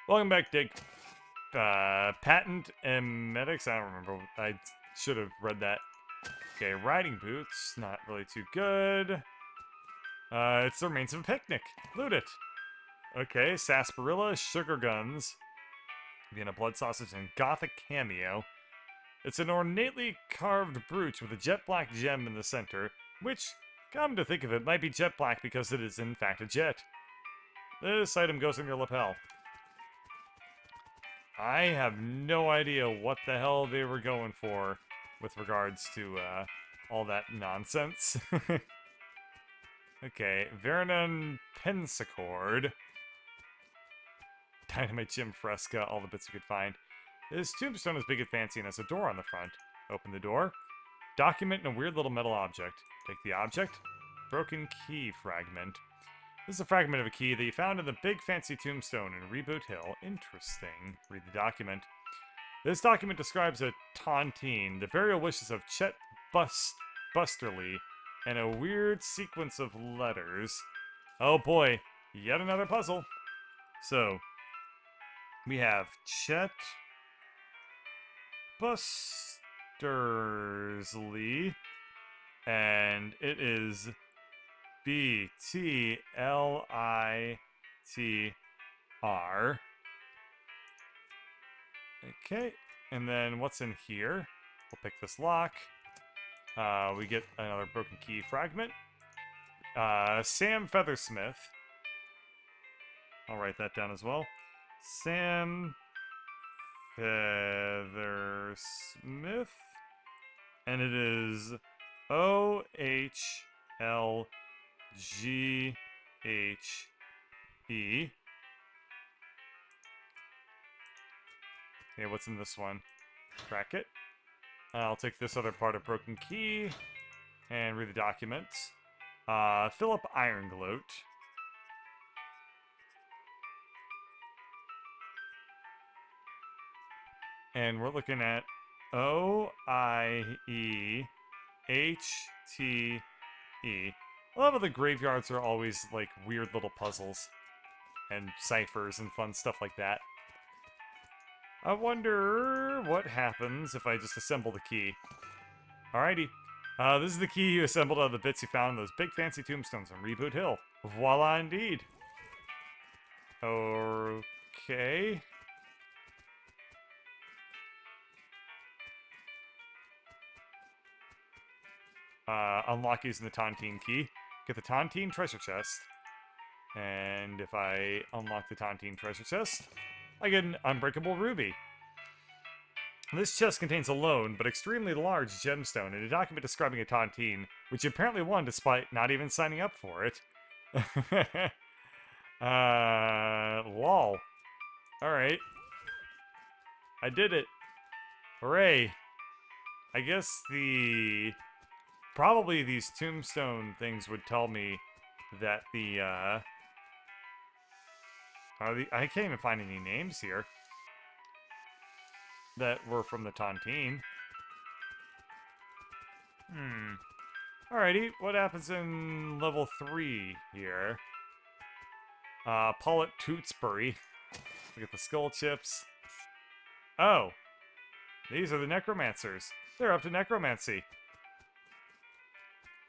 Welcome back, Dick. Patent and medics. I don't remember. I should have read that. Okay, riding boots. Not really too good. It's the remains of a picnic. Loot it. Okay, sarsaparilla, sugar guns, Vienna blood sausage, and gothic cameo. It's an ornately carved brooch with a jet black gem in the center, which, come to think of it, might be jet black because it is in fact a jet. This item goes in your lapel. I have no idea what the hell they were going for with regards to all that nonsense. Okay, Vernon Pensacord. Dynamite Gem Fresca, all the bits we could find. This tombstone is big and fancy and has a door on the front. Open the door. Document and a weird little metal object. Take the object. Broken key fragment. This is a fragment of a key that you found in the big fancy tombstone in Reboot Hill. Interesting. Read the document. This document describes a tontine, the burial wishes of Chet Busterly, and a weird sequence of letters. Oh boy, yet another puzzle. So, we have Chet Busterly, and it is BTLITR. Okay, and then what's in here? We'll pick this lock. We get another broken key fragment. Sam Feathersmith. I'll write that down as well. Sam Feathersmith. And it is OHLGHE. Okay, what's in this one? Crack it. I'll take this other part of broken key and read the documents. Philip Irongloat. And we're looking at OIEHTE. I love how the graveyards are always like weird little puzzles and ciphers and fun stuff like that. I wonder what happens if I just assemble the key. Alrighty. This is the key you assembled out of the bits you found in those big fancy tombstones on Reboot Hill. Voila indeed. Okay. Unlock using the tontine key. Get the tontine treasure chest. And if I unlock the tontine treasure chest, I get an unbreakable ruby. This chest contains a lone, but extremely large gemstone and a document describing a tontine, which you apparently won despite not even signing up for it. Lol. Alright. I did it. Hooray. I guess probably these tombstone things would tell me that I can't even find any names here that were from the tontine. Alrighty, what happens in level 3 here? Paulette Tootsbury. Look at the skull chips. Oh! These are the necromancers. They're up to necromancy.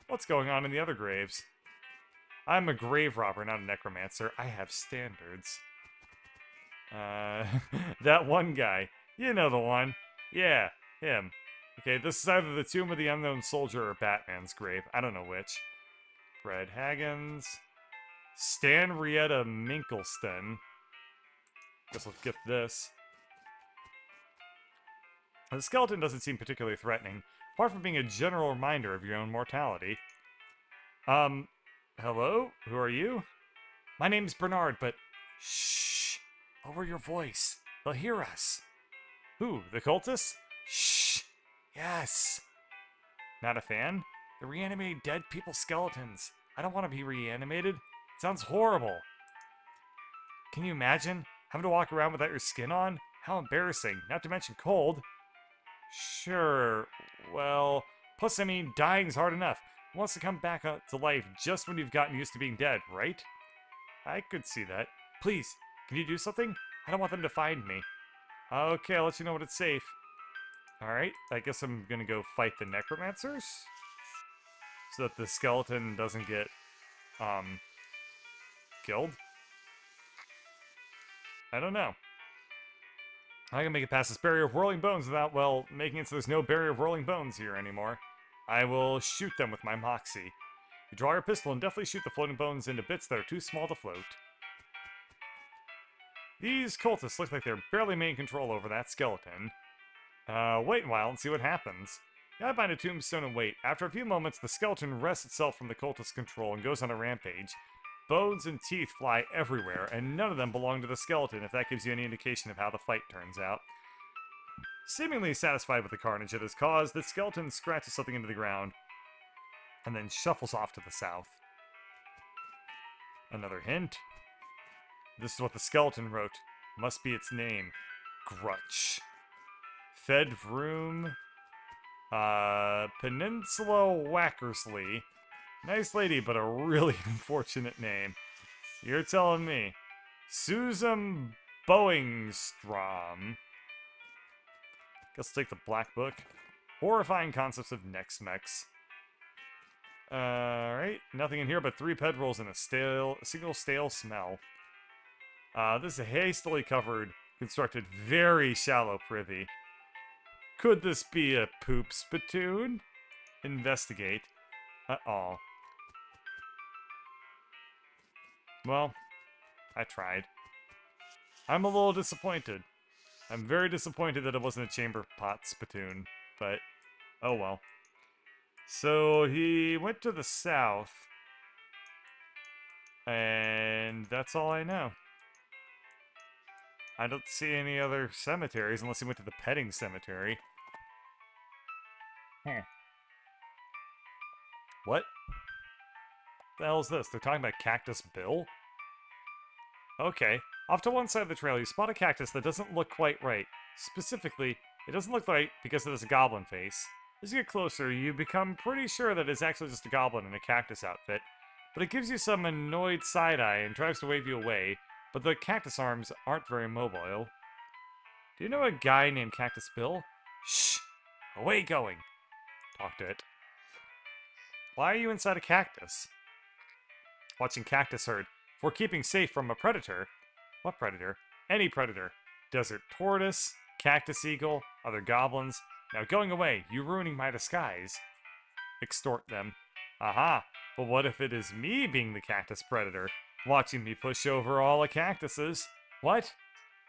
What's going on in the other graves? I'm a grave robber, not a necromancer. I have standards. That one guy. You know the one. Yeah, him. Okay, this is either the Tomb of the Unknown Soldier or Batman's grave. I don't know which. Fred Haggins. Stan Rietta Minkleston. Guess I'll gift this. The skeleton doesn't seem particularly threatening, apart from being a general reminder of your own mortality. Hello? Who are you? My name's Bernard, but shh! Lower your voice. They'll hear us. Who? The cultists? Shh! Yes! Not a fan? They're reanimating dead people's skeletons. I don't want to be reanimated. It sounds horrible. Can you imagine having to walk around without your skin on? How embarrassing, not to mention cold. Sure, well, plus, I mean, dying's hard enough. Who wants to come back to life just when you've gotten used to being dead, right? I could see that. Please, can you do something? I don't want them to find me. Okay, I'll let you know when it's safe. Alright, I guess I'm gonna go fight the necromancers. So that the skeleton doesn't get, killed. I don't know. I can make it past this barrier of whirling bones without, well, making it so there's no barrier of whirling bones here anymore. I will shoot them with my moxie. You draw your pistol and definitely shoot the floating bones into bits that are too small to float. These cultists look like they're barely making control over that skeleton. Wait a while and see what happens. I bind a tombstone and wait. After a few moments, the skeleton wrests itself from the cultist's control and goes on a rampage. Bones and teeth fly everywhere, and none of them belong to the skeleton, if that gives you any indication of how the fight turns out. Seemingly satisfied with the carnage it has caused, the skeleton scratches something into the ground, and then shuffles off to the south. Another hint. This is what the skeleton wrote. Must be its name. Grutch. Fed room. Peninsula Wackersley. Nice lady, but a really unfortunate name. You're telling me. Susan Boingstrom. Guess I'll take the black book. Horrifying concepts of Nex-Mex. Alright, nothing in here but 3 bedrolls and a single stale smell. This is a hastily constructed, very shallow privy. Could this be a poop spittoon? Investigate. Uh-oh. Well, I tried. I'm a little disappointed. I'm very disappointed that it wasn't a chamber pot spittoon, but oh well. So he went to the south, and that's all I know. I don't see any other cemeteries unless he went to the petting cemetery. What? The hell is this? They're talking about Cactus Bill? Okay. Off to one side of the trail, you spot a cactus that doesn't look quite right. Specifically, it doesn't look right because it has a goblin face. As you get closer, you become pretty sure that it's actually just a goblin in a cactus outfit. But it gives you some annoyed side-eye and tries to wave you away, but the cactus arms aren't very mobile. Do you know a guy named Cactus Bill? Shh! Away going! Talk to it. Why are you inside a cactus? Watching cactus herd. For keeping safe from a predator. What predator? Any predator. Desert tortoise, cactus eagle, other goblins. Now going away, you ruining my disguise. Extort them. Aha, but what if it is me being the cactus predator? Watching me push over all the cactuses. What?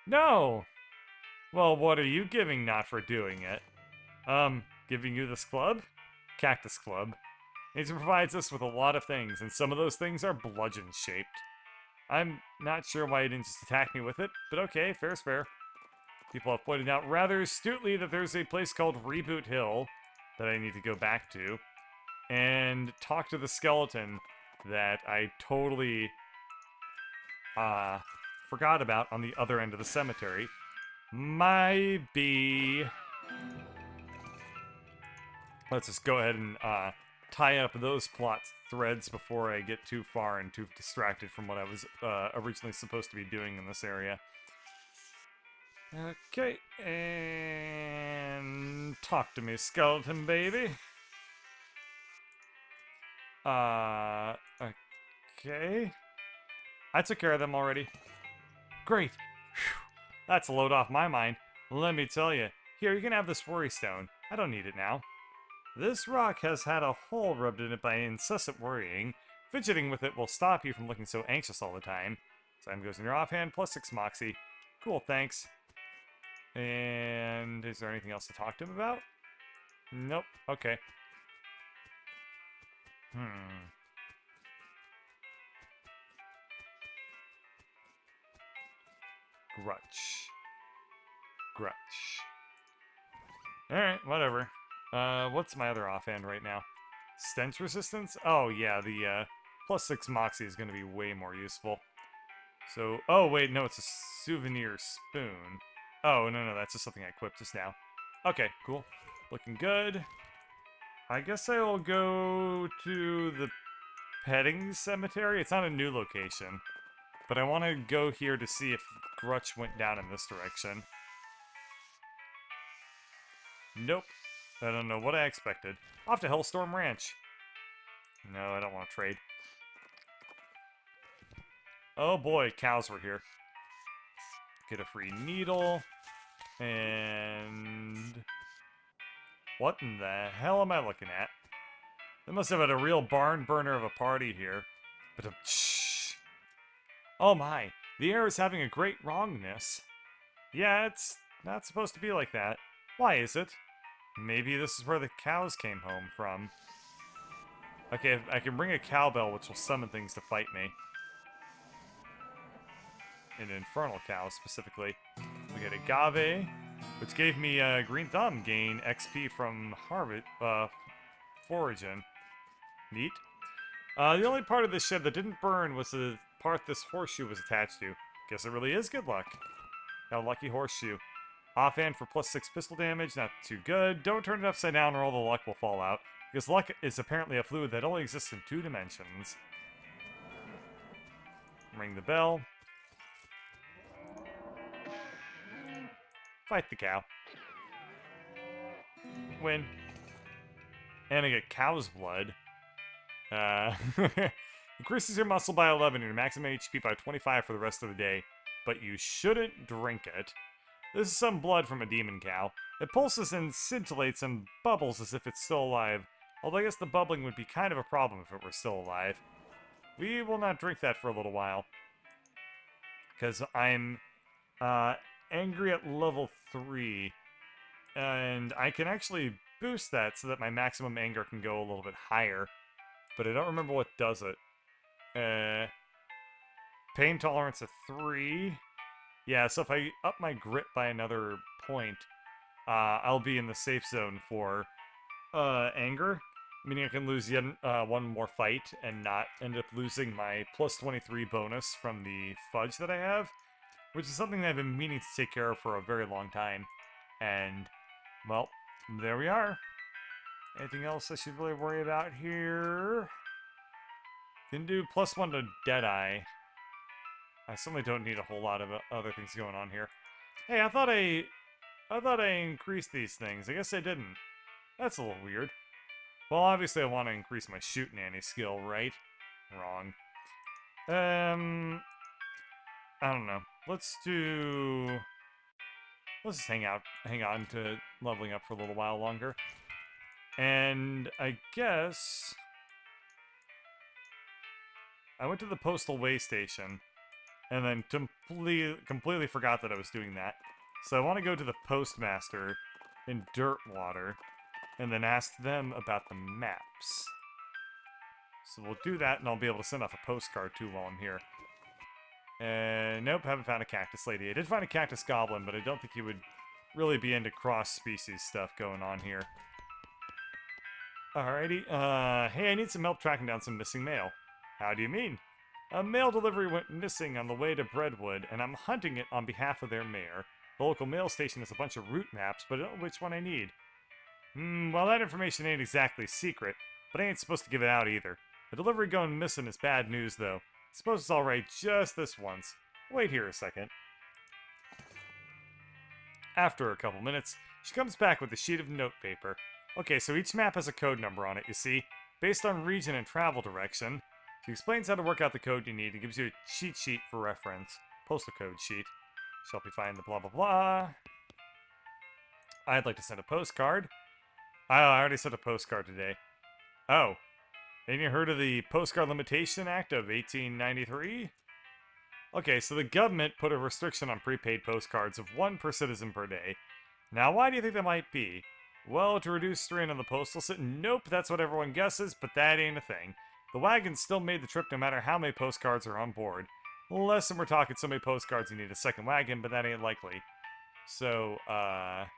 No! Well, what are you giving not for doing it? Giving you this club? Cactus Club. Nature provides us with a lot of things, and some of those things are bludgeon-shaped. I'm not sure why you didn't just attack me with it, but okay, fair's fair. People have pointed out rather astutely that there's a place called Reboot Hill that I need to go back to, and talk to the skeleton that I totally forgot about on the other end of the cemetery. Maybe. Let's just go ahead and tie up those plot threads before I get too far and too distracted from what I was originally supposed to be doing in this area. Okay, and talk to me, skeleton baby. Okay. I took care of them already. Great. Whew. That's a load off my mind. Let me tell you. Here, you can have this worry stone. I don't need it now. This rock has had a hole rubbed in it by incessant worrying. Fidgeting with it will stop you from looking so anxious all the time. Time goes in your offhand, plus 6 moxie. Cool, thanks. And is there anything else to talk to him about? Nope. Okay. Grutch. Alright, whatever. What's my other offhand right now? Stench resistance? Oh, yeah, the, plus 6 moxie is going to be way more useful. So, oh, wait, no, it's a souvenir spoon. Oh, no, that's just something I equipped just now. Okay, cool. Looking good. I guess I will go to the petting cemetery. It's not a new location, but I want to go here to see if grutch went down in this direction. Nope. I don't know what I expected. Off to Hellstorm Ranch. No, I don't want to trade. Oh boy, cows were here. Get a free needle. And... what in the hell am I looking at? They must have had a real barn burner of a party here. But shh. Oh my, the air is having a great wrongness. Yeah, it's not supposed to be like that. Why is it? Maybe this is where the cows came home from. Okay, I can ring a cowbell, which will summon things to fight me. An infernal cow, specifically. We get agave, which gave me green thumb, gain XP from foraging. Neat. The only part of this shed that didn't burn was the part this horseshoe was attached to. Guess it really is good luck. Got a lucky horseshoe. Offhand for +6 pistol damage, not too good. Don't turn it upside down or all the luck will fall out. Because luck is apparently a fluid that only exists in 2 dimensions. Ring the bell. Fight the cow. Win. And I get cow's blood. Increases your muscle by 11 and your maximum HP by 25 for the rest of the day. But you shouldn't drink it. This is some blood from a demon cow. It pulses and scintillates and bubbles as if it's still alive. Although I guess the bubbling would be kind of a problem if it were still alive. We will not drink that for a little while. Because I'm angry at level 3. And I can actually boost that so that my maximum anger can go a little bit higher. But I don't remember what does it. Pain tolerance of 3. Yeah, so if I up my grit by another point, I'll be in the safe zone for anger. Meaning I can lose yet one more fight and not end up losing my +23 bonus from the fudge that I have. Which is something that I've been meaning to take care of for a very long time. And, well, there we are. Anything else I should really worry about here? Can do +1 to Deadeye. I certainly don't need a whole lot of other things going on here. Hey, I thought I increased these things. I guess I didn't. That's a little weird. Well, obviously I want to increase my shoot nanny skill, right? Wrong. I don't know. Let's just hang on to leveling up for a little while longer. And I guess I went to the postal way station and then completely forgot that I was doing that. So I want to go to the postmaster in Dirtwater and then ask them about the maps. So we'll do that, and I'll be able to send off a postcard too while I'm here. Nope, haven't found a cactus lady. I did find a cactus goblin, but I don't think he would really be into cross-species stuff going on here. Alrighty, hey, I need some help tracking down some missing mail. How do you mean? A mail delivery went missing on the way to Breadwood, and I'm hunting it on behalf of their mayor. The local mail station has a bunch of route maps, but I don't know which one I need. Well, that information ain't exactly secret, but I ain't supposed to give it out either. A delivery going missing is bad news, though. Suppose it's alright just this once. Wait here a second. After a couple minutes, she comes back with a sheet of notepaper. Okay, so each map has a code number on it, you see, based on region and travel direction. She explains how to work out the code you need and gives you a cheat sheet for reference. Postal code sheet. She'll help you find the blah blah blah. I'd like to send a postcard. I already sent a postcard today. Oh. Ain't you heard of the Postcard Limitation Act of 1893? Okay, so the government put a restriction on prepaid postcards of 1 per citizen per day. Now, why do you think that might be? Well, to reduce strain on the postal system. Nope, that's what everyone guesses, but that ain't a thing. The wagon still made the trip no matter how many postcards are on board. Less than we're talking so many postcards you need a second wagon, but that ain't likely. So, to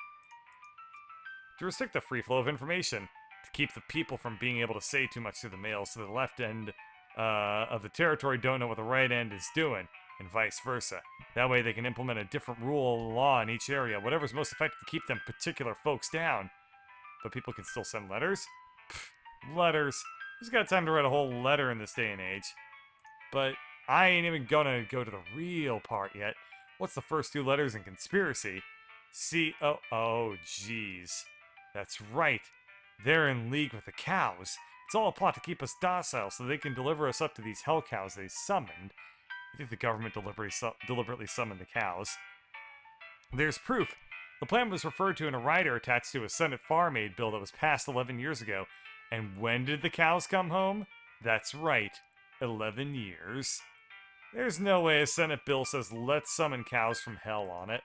restrict the free flow of information, to keep the people from being able to say too much through the mail so the left end of the territory don't know what the right end is doing, and vice versa. That way they can implement a different rule or law in each area, whatever's most effective to keep them particular folks down. But people can still send letters? Pfft, letters. Who's got time to write a whole letter in this day and age? But I ain't even gonna go to the real part yet. What's the first two letters in conspiracy? C-O... Oh, jeez. That's right. They're in league with the cows. It's all a plot to keep us docile so they can deliver us up to these hell cows they summoned. You think the government deliberately summoned the cows? There's proof. The plan was referred to in a rider attached to a Senate farm aid bill that was passed 11 years ago. And when did the cows come home? That's right, 11 years. There's no way a Senate bill says let's summon cows from hell on it.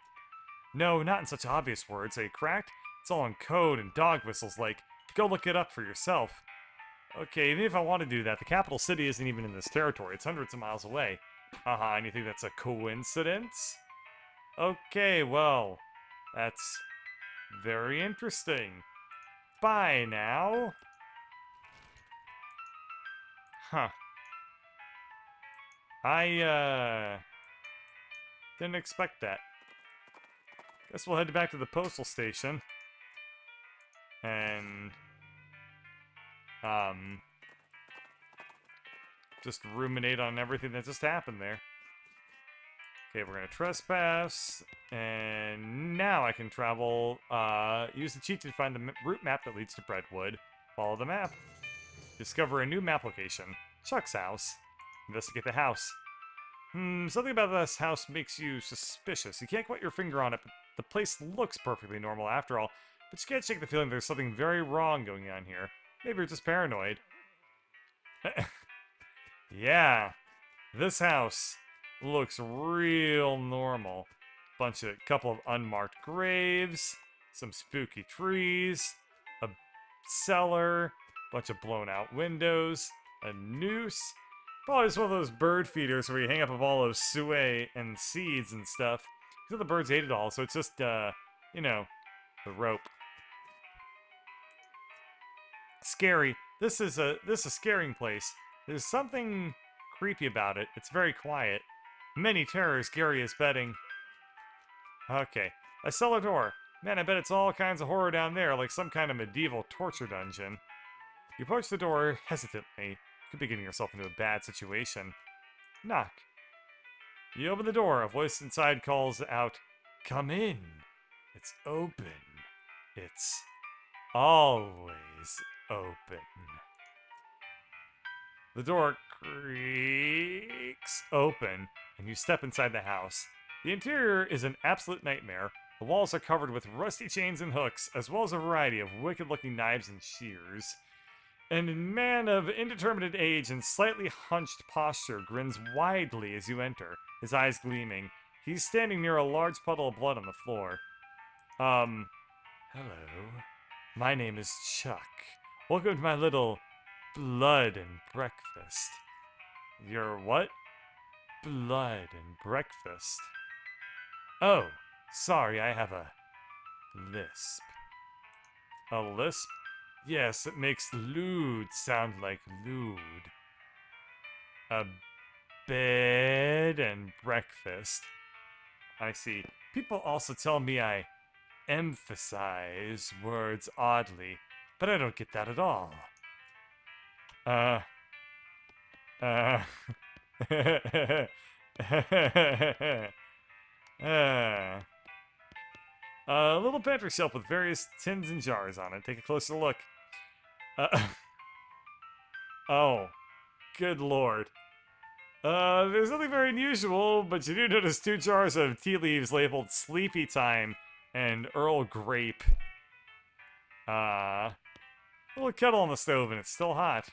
No, not in such obvious words, eh, cracked? It's all in code and dog whistles like, go look it up for yourself. Okay, even if I want to do that, the capital city isn't even in this territory. It's hundreds of miles away. And you think that's a coincidence? Okay, well, that's very interesting. Bye now. Huh. I, didn't expect that. Guess we'll head back to the postal station. And, just ruminate on everything that just happened there. Okay, we're gonna trespass, and now I can travel, use the cheat to find the route map that leads to Brentwood. Follow the map. Discover a new map location. Chuck's house. Investigate the house. Something about this house makes you suspicious. You can't put your finger on it, but the place looks perfectly normal after all. But you can't shake the feeling there's something very wrong going on here. Maybe you're just paranoid. Yeah, this house looks real normal. Couple of unmarked graves, some spooky trees, a cellar, bunch of blown out windows, a noose. Probably just one of those bird feeders where you hang up of all those suet and seeds and stuff. So the birds ate it all, so it's just, you know, the rope. Scary. This is a scaring place. There's something creepy about it. It's very quiet. Many terrors Gary is betting. Okay. A cellar door. Man, I bet it's all kinds of horror down there, like some kind of medieval torture dungeon. You approach the door hesitantly. You could be getting yourself into a bad situation. Knock. You open the door. A voice inside calls out, "Come in. It's open. It's always open." The door creaks open, and you step inside the house. The interior is an absolute nightmare. The walls are covered with rusty chains and hooks, as well as a variety of wicked-looking knives and shears. And a man of indeterminate age and slightly hunched posture grins widely as you enter, his eyes gleaming. He's standing near a large puddle of blood on the floor. Hello. My name is Chuck. Welcome to my little blood and breakfast. Your what? Blood and breakfast. Oh, sorry, I have a lisp. A lisp? Yes, it makes lewd sound like lewd. A bed and breakfast. I see. People also tell me I emphasize words oddly, but I don't get that at all. A little pantry shelf with various tins and jars on it. Take a closer look. Oh, good lord. There's nothing very unusual, but you do notice 2 jars of tea leaves labeled Sleepy Time and Earl Grape. A little kettle on the stove and it's still hot.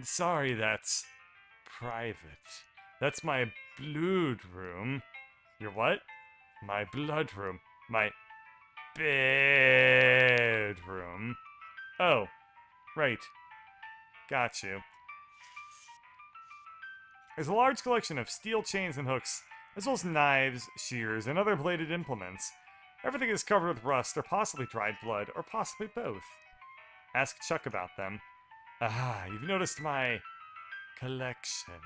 Sorry, that's private. That's my blood room. Your what? My blood room. My bedroom. Oh, right. Got you. There's a large collection of steel chains and hooks, as well as knives, shears, and other bladed implements. Everything is covered with rust, or possibly dried blood, or possibly both. Ask Chuck about them. You've noticed my collection.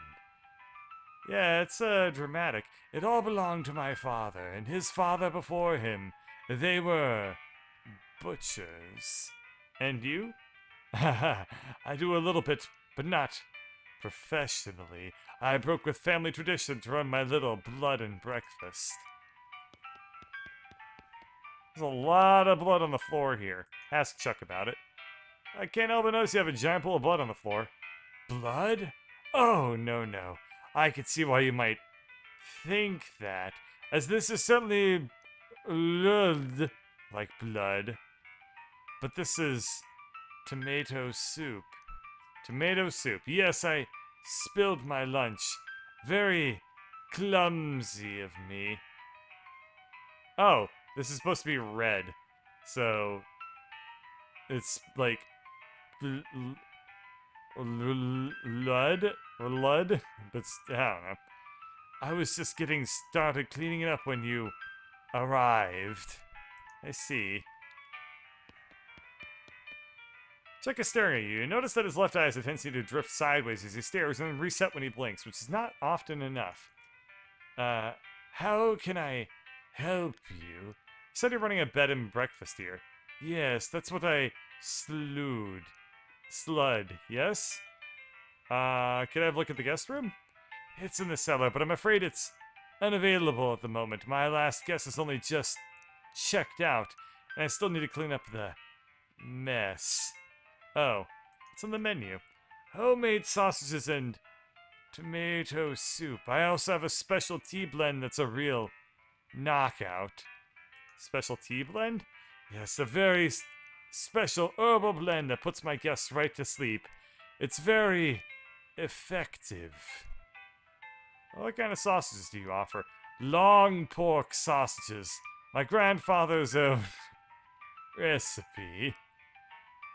Yeah, it's, dramatic. It all belonged to my father, and his father before him. They were butchers. And you? I do a little bit, but not professionally. I broke with family tradition to run my little blood and breakfast. There's a lot of blood on the floor here. Ask Chuck about it. I can't help but notice you have a giant pool of blood on the floor. Blood? Oh, no, no. I could see why you might think that, as this is certainly blood, like blood. But this is tomato soup. Tomato soup. Yes, I spilled my lunch. Very clumsy of me. Oh, this is supposed to be red. So, it's like Lud? Or Lud? But I don't know. I was just getting started cleaning it up when you arrived. I see. Chuck is staring at you. You notice that his left eye has a tendency to drift sideways as he stares and then reset when he blinks, which is not often enough. How can I help you? You said you're running a bed and breakfast here. Yes, that's what I slud, yes? Can I have a look at the guest room? It's in the cellar, but I'm afraid it's unavailable at the moment. My last guest is only just checked out, and I still need to clean up the mess. Oh, it's on the menu. Homemade sausages and tomato soup. I also have a special tea blend that's a real knockout. Special tea blend? Yes, a very special herbal blend that puts my guests right to sleep. It's very effective. What kind of sausages do you offer? Long pork sausages. My grandfather's own recipe.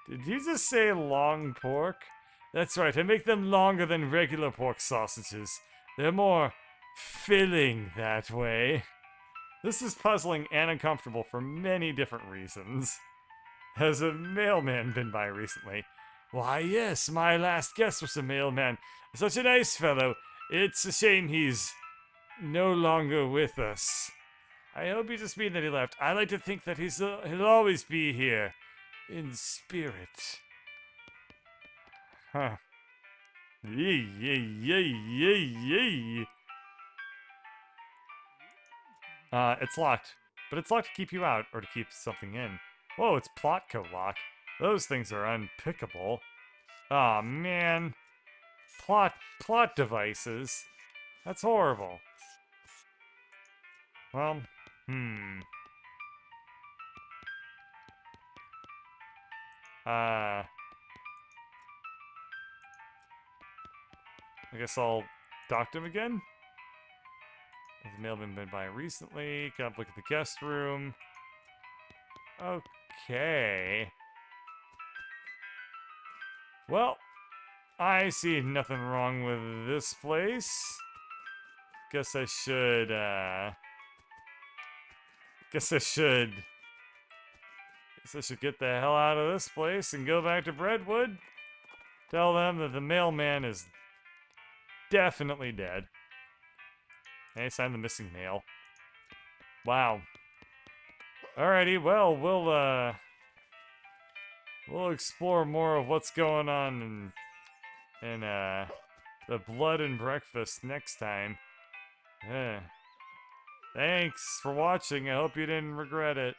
Did you just say long pork? That's right, I make them longer than regular pork sausages. They're more filling that way. This is puzzling and uncomfortable for many different reasons. Has a mailman been by recently? Why, yes, my last guest was a mailman. Such a nice fellow. It's a shame he's no longer with us. I hope you just mean that he left. I like to think that he'll always be here. In spirit. Huh. Yay, yay, yay, yay, yay. It's locked. But it's locked to keep you out, or to keep something in. Whoa, it's plot code lock. Those things are unpickable. Aw, man. Plot devices. That's horrible. Well, I guess I'll talk to him again. Has the mailman been by recently? Can I have a look at the guest room? Okay. Well, I see nothing wrong with this place. Guess I should get the hell out of this place and go back to Brentwood. Tell them that the mailman is definitely dead. Hey, sign the missing mail. Wow. Alrighty, well, we'll explore more of what's going on in the blood and breakfast next time. Thanks for watching. I hope you didn't regret it.